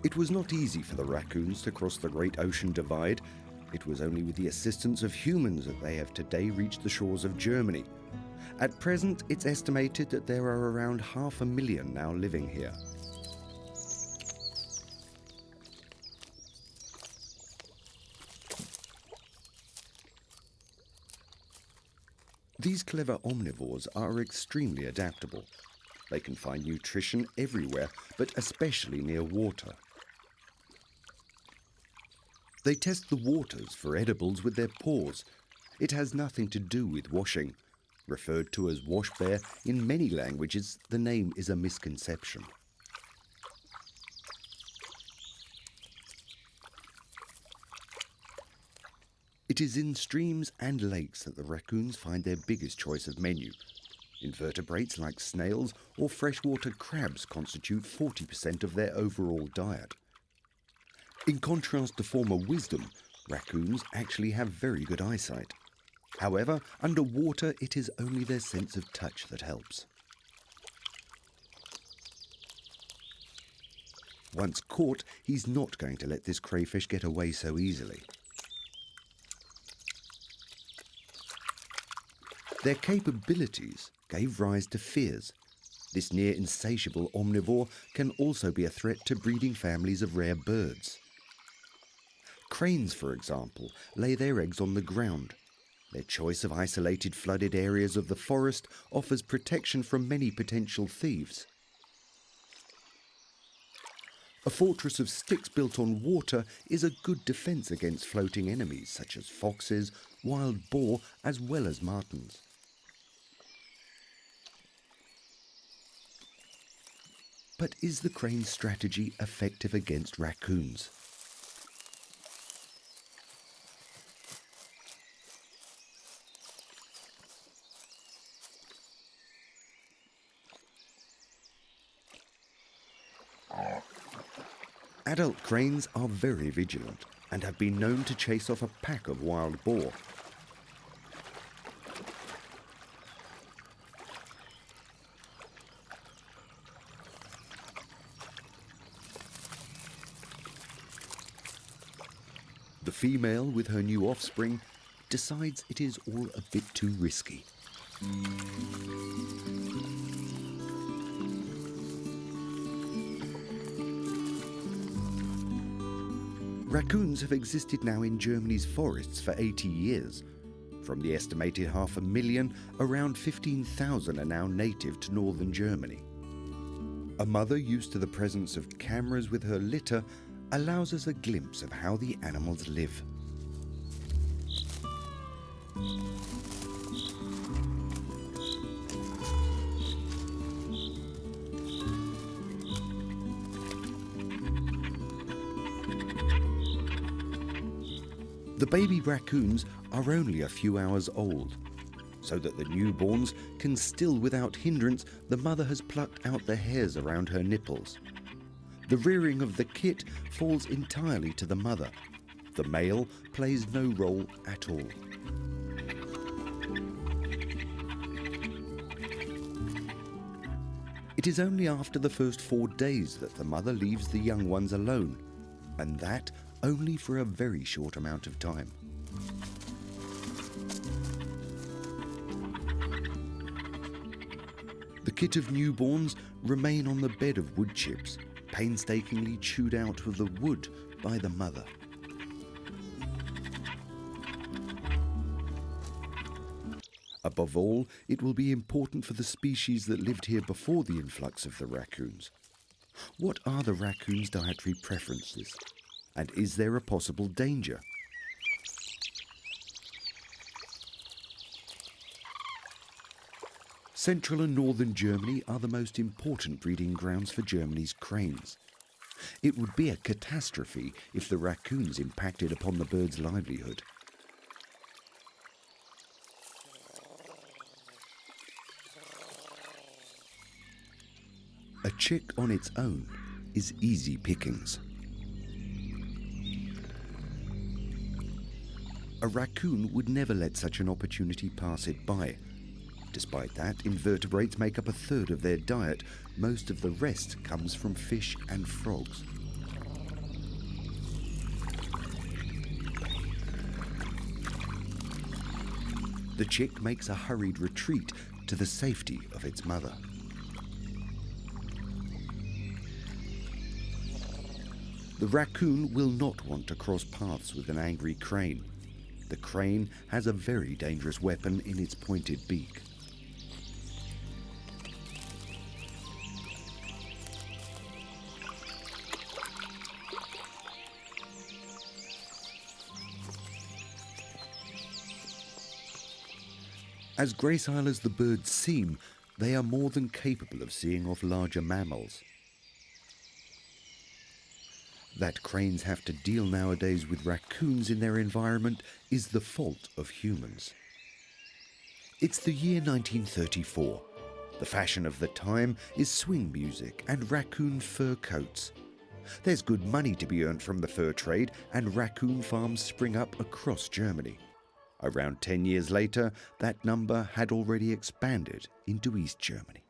It was not easy for the raccoons to cross the Great Ocean Divide. It was only with the assistance of humans that they have today reached the shores of Germany. At present, it's estimated that there are around 500,000 now living here. These clever omnivores are extremely adaptable. They can find nutrition everywhere, but especially near water. They test the waters for edibles with their paws. It has nothing to do with washing. Referred to as wash bear, in many languages, the name is a misconception. It is in streams and lakes that the raccoons find their biggest choice of menu. Invertebrates like snails or freshwater crabs constitute 40% of their overall diet. In contrast to former wisdom, raccoons actually have very good eyesight. However, underwater it is only their sense of touch that helps. Once caught, he's not going to let this crayfish get away so easily. Their capabilities gave rise to fears. This near insatiable omnivore can also be a threat to breeding families of rare birds. Cranes, for example, lay their eggs on the ground. Their choice of isolated flooded areas of the forest offers protection from many potential thieves. A fortress of sticks built on water is a good defense against floating enemies such as foxes, wild boar, as well as martens. But is the crane's strategy effective against raccoons? Adult cranes are very vigilant and have been known to chase off a pack of wild boar. The female, with her new offspring, decides it is all a bit too risky. Raccoons have existed now in Germany's forests for 80 years. From the estimated 500,000, around 15,000 are now native to northern Germany. A mother used to the presence of cameras with her litter allows us a glimpse of how the animals live. The baby raccoons are only a few hours old, so that the newborns can still without hindrance, the mother has plucked out the hairs around her nipples. The rearing of the kit falls entirely to the mother. The male plays no role at all. It is only after the first 4 days that the mother leaves the young ones alone, and that only for a very short amount of time. The kit of newborns remain on the bed of wood chips, painstakingly chewed out of the wood by the mother. Above all, it will be important for the species that lived here before the influx of the raccoons. What are the raccoons' dietary preferences? And is there a possible danger? Central and northern Germany are the most important breeding grounds for Germany's cranes. It would be a catastrophe if the raccoons impacted upon the bird's livelihood. A chick on its own is easy pickings. A raccoon would never let such an opportunity pass it by. Despite that, invertebrates make up a third of their diet. Most of the rest comes from fish and frogs. The chick makes a hurried retreat to the safety of its mother. The raccoon will not want to cross paths with an angry crane. The crane has a very dangerous weapon in its pointed beak. As gracile as the birds seem, they are more than capable of seeing off larger mammals. That cranes have to deal nowadays with raccoons in their environment is the fault of humans. It's the year 1934. The fashion of the time is swing music and raccoon fur coats. There's good money to be earned from the fur trade, and raccoon farms spring up across Germany. Around 10 years later, that number had already expanded into East Germany.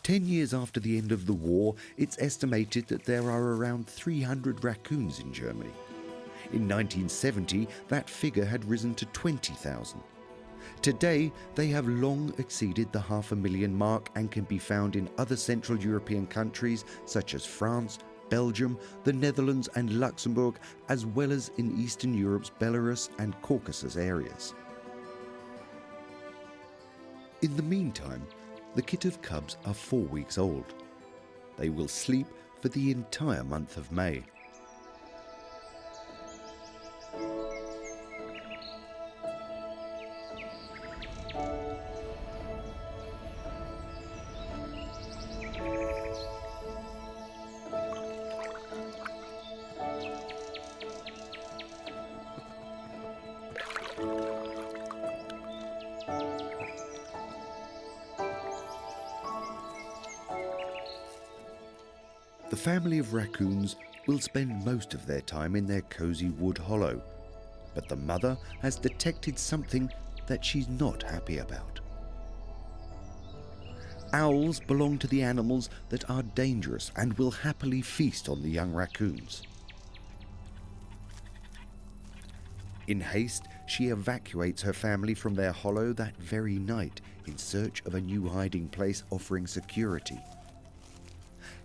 10 years after the end of the war, it's estimated that there are around 300 raccoons in Germany. In 1970, that figure had risen to 20,000. Today, they have long exceeded the 500,000 mark and can be found in other Central European countries such as France, Belgium, the Netherlands and Luxembourg, as well as in Eastern Europe's Belarus and Caucasus areas. In the meantime, the kit of cubs are 4 weeks old. They will sleep for the entire month of May. The family of raccoons will spend most of their time in their cosy wood hollow, but the mother has detected something that she's not happy about. Owls belong to the animals that are dangerous and will happily feast on the young raccoons. In haste, she evacuates her family from their hollow that very night in search of a new hiding place offering security.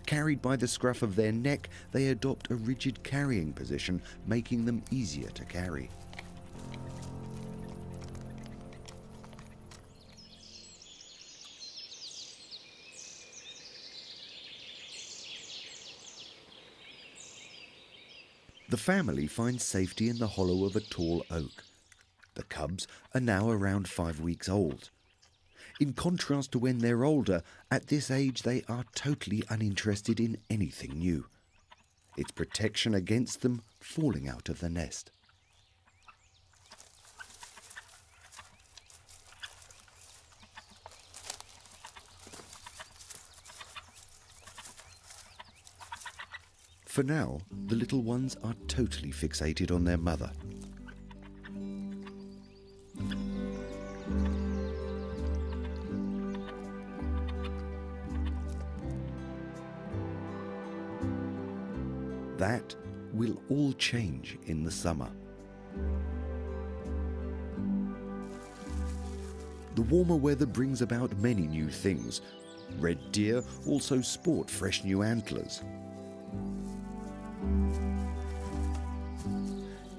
Carried by the scruff of their neck, they adopt a rigid carrying position, making them easier to carry. The family finds safety in the hollow of a tall oak. The cubs are now around 5 weeks old. In contrast to when they're older, at this age they are totally uninterested in anything new. It's protection against them falling out of the nest. For now, the little ones are totally fixated on their mother. That will all change in the summer. The warmer weather brings about many new things. Red deer also sport fresh new antlers.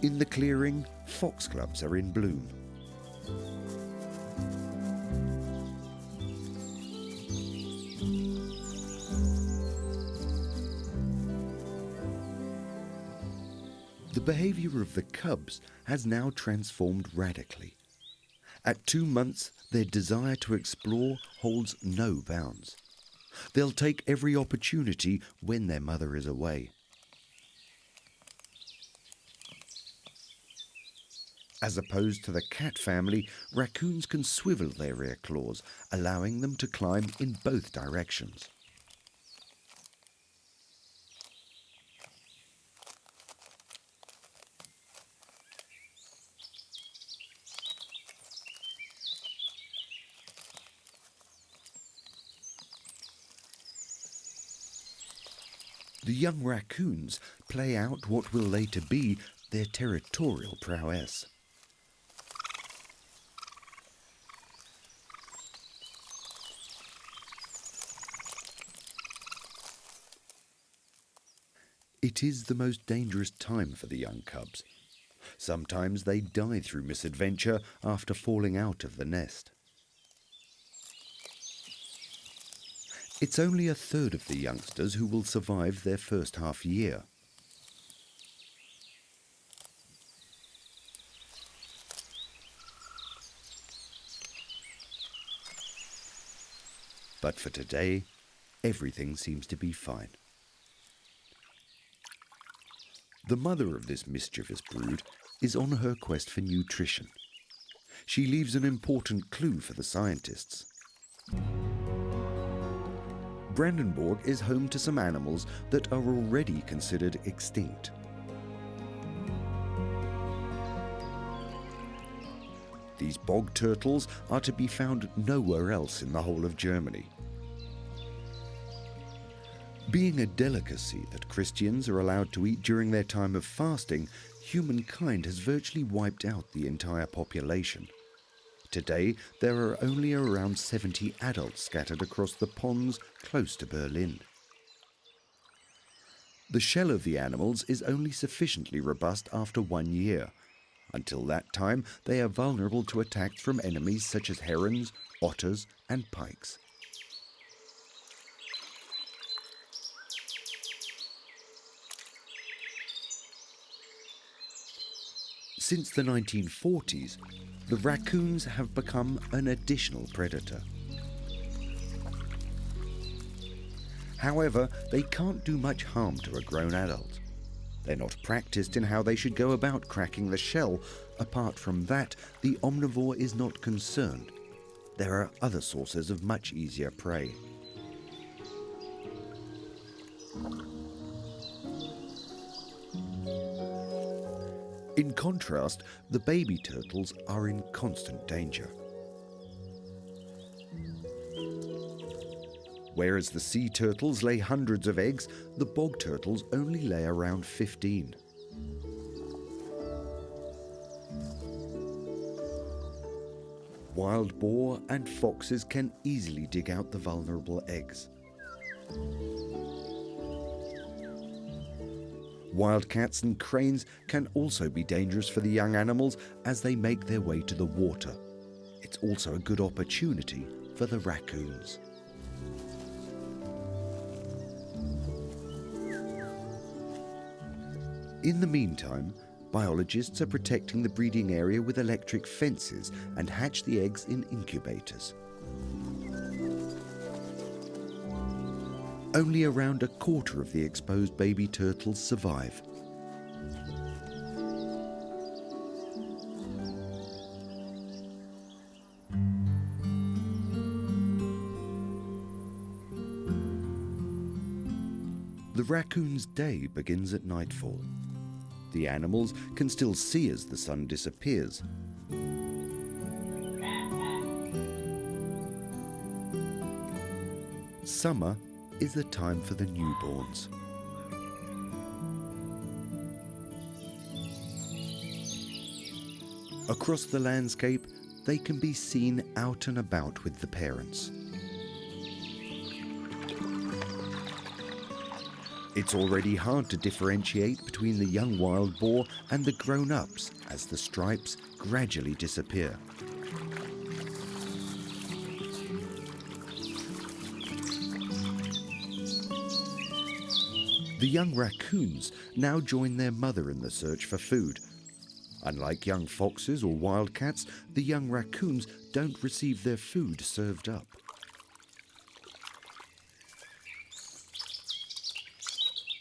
In the clearing, foxgloves are in bloom. The behavior of the cubs has now transformed radically. At 2 months, their desire to explore holds no bounds. They'll take every opportunity when their mother is away. As opposed to the cat family, raccoons can swivel their rear claws, allowing them to climb in both directions. The young raccoons play out what will later be their territorial prowess. It is the most dangerous time for the young cubs. Sometimes they die through misadventure after falling out of the nest. It's only a third of the youngsters who will survive their first half year. But for today, everything seems to be fine. The mother of this mischievous brood is on her quest for nutrition. She leaves an important clue for the scientists. Brandenburg is home to some animals that are already considered extinct. These bog turtles are to be found nowhere else in the whole of Germany. Being a delicacy that Christians are allowed to eat during their time of fasting, humankind has virtually wiped out the entire population. Today, there are only around 70 adults scattered across the ponds close to Berlin. The shell of the animals is only sufficiently robust after 1 year. Until that time, they are vulnerable to attacks from enemies such as herons, otters, and pikes. Since the 1940s, the raccoons have become an additional predator. However, they can't do much harm to a grown adult. They're not practiced in how they should go about cracking the shell. Apart from that, the omnivore is not concerned. There are other sources of much easier prey. In contrast, the baby turtles are in constant danger. Whereas the sea turtles lay hundreds of eggs, the bog turtles only lay around 15. Wild boar and foxes can easily dig out the vulnerable eggs. Wildcats and cranes can also be dangerous for the young animals as they make their way to the water. It's also a good opportunity for the raccoons. In the meantime, biologists are protecting the breeding area with electric fences and hatch the eggs in incubators. Only around a quarter of the exposed baby turtles survive. The raccoon's day begins at nightfall. The animals can still see as the sun disappears. Summer is the time for the newborns. Across the landscape, they can be seen out and about with the parents. It's already hard to differentiate between the young wild boar and the grown-ups as the stripes gradually disappear. The young raccoons now join their mother in the search for food. Unlike young foxes or wildcats, the young raccoons don't receive their food served up.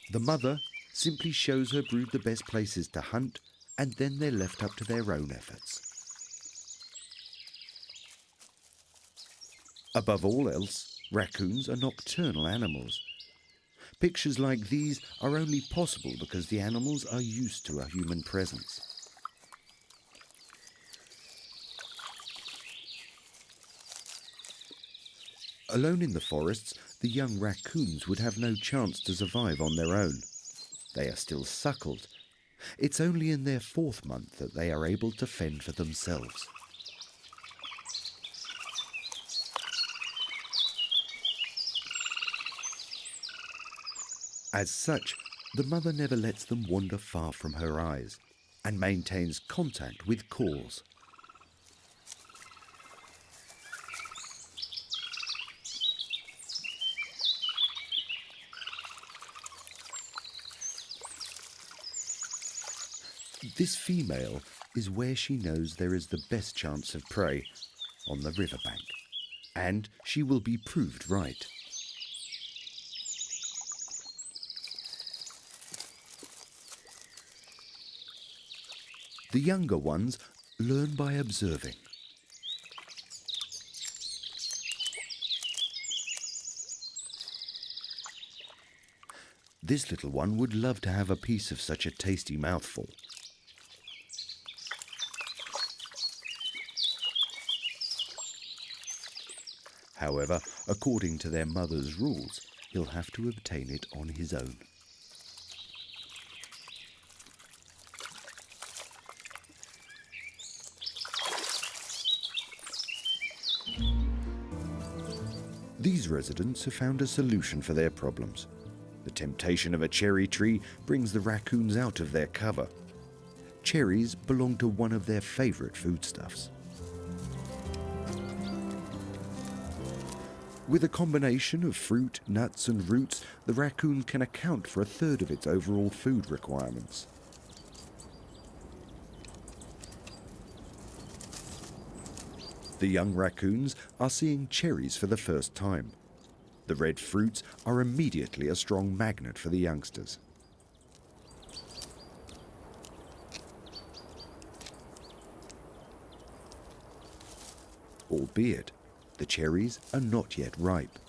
The mother simply shows her brood the best places to hunt, and then they're left up to their own efforts. Above all else, raccoons are nocturnal animals. Pictures like these are only possible because the animals are used to a human presence. Alone in the forests, the young raccoons would have no chance to survive on their own. They are still suckled, It's only in their 4th month that they are able to fend for themselves. As such, the mother never lets them wander far from her eyes and maintains contact with calls. This female is where she knows there is the best chance of prey, on the riverbank, and she will be proved right. The younger ones learn by observing. This little one would love to have a piece of such a tasty mouthful. However, according to their mother's rules, he'll have to obtain it on his own. These residents have found a solution for their problems. The temptation of a cherry tree brings the raccoons out of their cover. Cherries belong to one of their favourite foodstuffs. With a combination of fruit, nuts and roots, the raccoon can account for 1/3 of its overall food requirements. The young raccoons are seeing cherries for the first time. The red fruits are immediately a strong magnet for the youngsters. Albeit, the cherries are not yet ripe.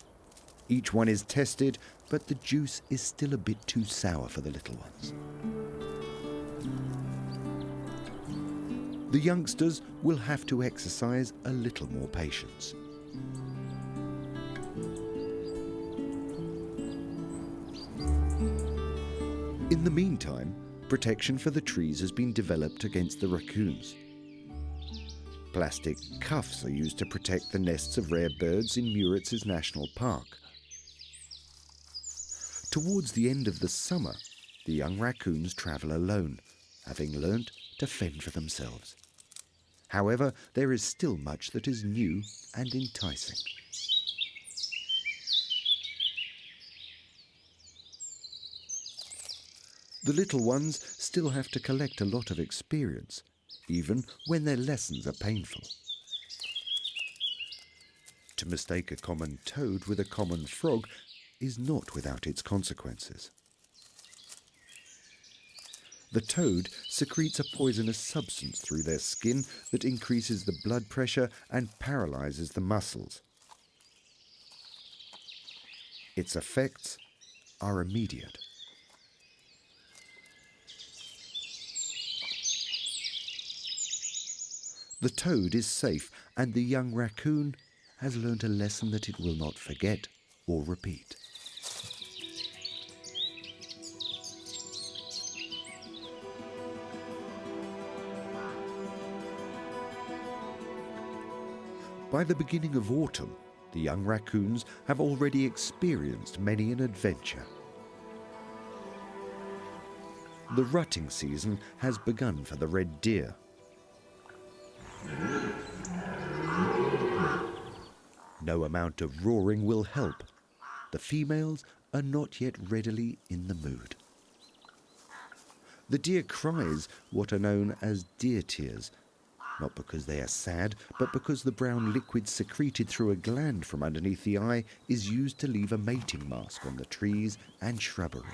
Each one is tested, but the juice is still a bit too sour for the little ones. The youngsters will have to exercise a little more patience. In the meantime, protection for the trees has been developed against the raccoons. Plastic cuffs are used to protect the nests of rare birds in Muritz's National Park. Towards the end of the summer, the young raccoons travel alone, having learnt to fend for themselves. However, there is still much that is new and enticing. The little ones still have to collect a lot of experience, even when their lessons are painful. To mistake a common toad with a common frog is not without its consequences. The toad secretes a poisonous substance through their skin that increases the blood pressure and paralyzes the muscles. Its effects are immediate. The toad is safe, and the young raccoon has learnt a lesson that it will not forget or repeat. By the beginning of autumn, the young raccoons have already experienced many an adventure. The rutting season has begun for the red deer. No amount of roaring will help. The females are not yet readily in the mood. The deer cries what are known as deer tears, not because they are sad, but because the brown liquid secreted through a gland from underneath the eye is used to leave a mating mask on the trees and shrubbery.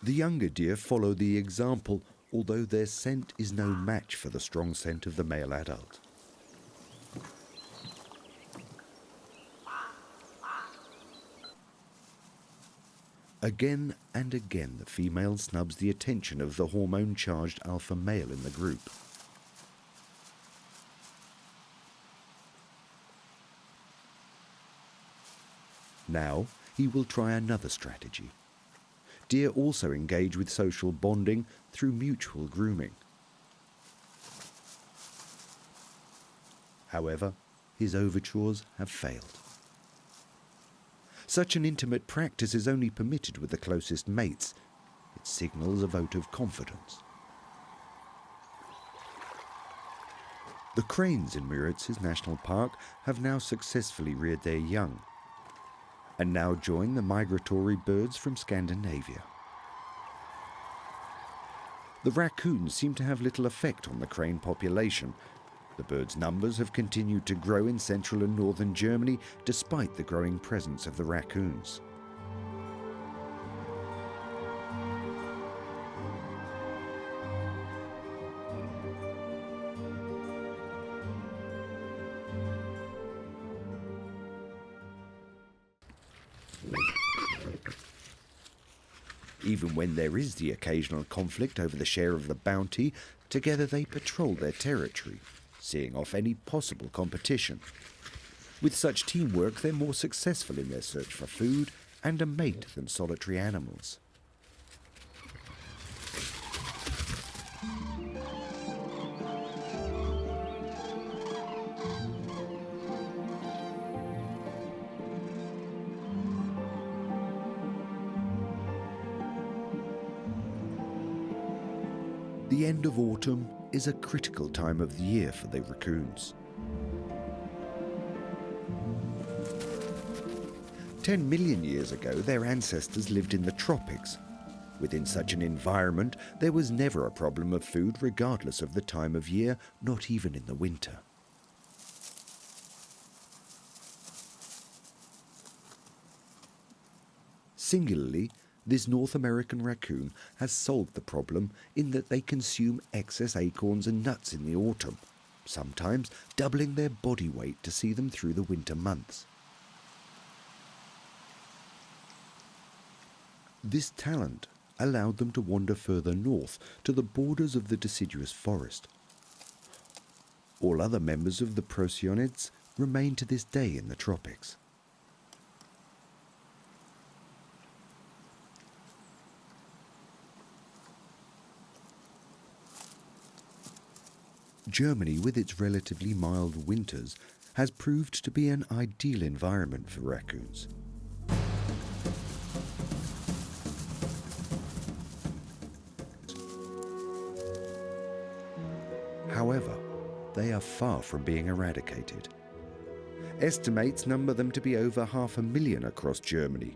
The younger deer follow the example, although their scent is no match for the strong scent of the male adult. Again and again the female snubs the attention of the hormone-charged alpha male in the group. Now he will try another strategy. Deer also engage with social bonding through mutual grooming. However, his overtures have failed. Such an intimate practice is only permitted with the closest mates. It signals a vote of confidence. The cranes in Mauritshuis National Park have now successfully reared their young, and now join the migratory birds from Scandinavia. The raccoons seem to have little effect on the crane population. The birds' numbers have continued to grow in central and northern Germany despite the growing presence of the raccoons. Even when there is the occasional conflict over the share of the bounty, together they patrol their territory, seeing off any possible competition. With such teamwork, they're more successful in their search for food and a mate than solitary animals. The end of autumn is a critical time of the year for the raccoons. 10 million years ago, their ancestors lived in the tropics. Within such an environment, there was never a problem of food regardless of the time of year, not even in the winter. Singularly, this North American raccoon has solved the problem in that they consume excess acorns and nuts in the autumn, sometimes doubling their body weight to see them through the winter months. This talent allowed them to wander further north to the borders of the deciduous forest. All other members of the Procyonids remain to this day in the tropics. Germany, with its relatively mild winters, has proved to be an ideal environment for raccoons. However, they are far from being eradicated. Estimates number them to be over 500,000 across Germany.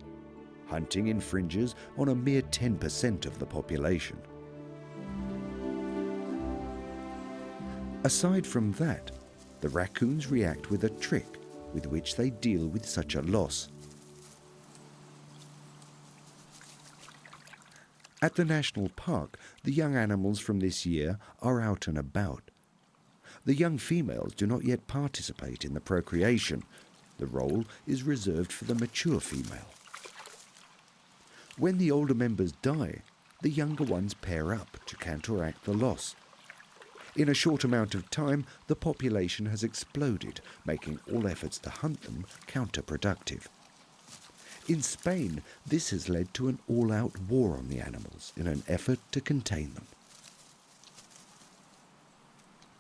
Hunting infringes on a mere 10% of the population. Aside from that, the raccoons react with a trick with which they deal with such a loss. At the national park, the young animals from this year are out and about. The young females do not yet participate in the procreation. The role is reserved for the mature female. When the older members die, the younger ones pair up to counteract the loss. In a short amount of time, the population has exploded, making all efforts to hunt them counterproductive. In Spain, this has led to an all-out war on the animals in an effort to contain them.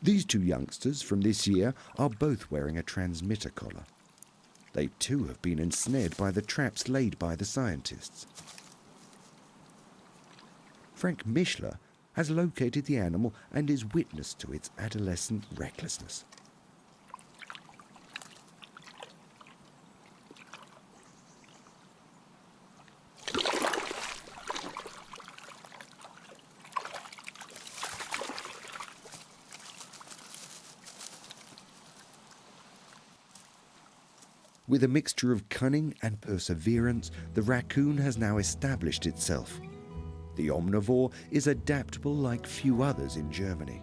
These two youngsters from this year are both wearing a transmitter collar. They too have been ensnared by the traps laid by the scientists. Frank Mischler has located the animal and is witness to its adolescent recklessness. With a mixture of cunning and perseverance, the raccoon has now established itself. The omnivore is adaptable like few others in Germany.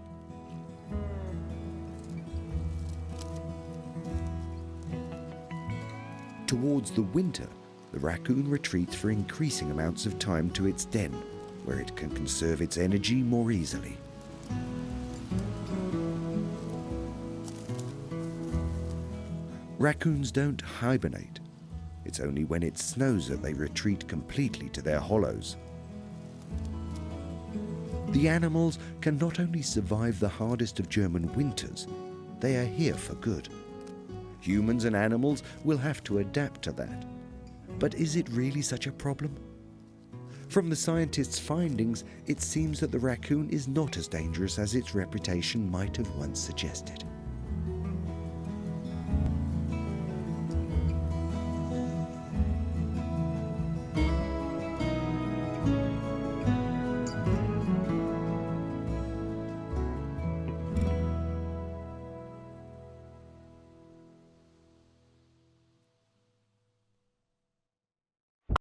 Towards the winter, the raccoon retreats for increasing amounts of time to its den, where it can conserve its energy more easily. Raccoons don't hibernate. It's only when it snows that they retreat completely to their hollows. The animals can not only survive the hardest of German winters, they are here for good. Humans and animals will have to adapt to that. But is it really such a problem? From the scientists' findings, it seems that the raccoon is not as dangerous as its reputation might have once suggested.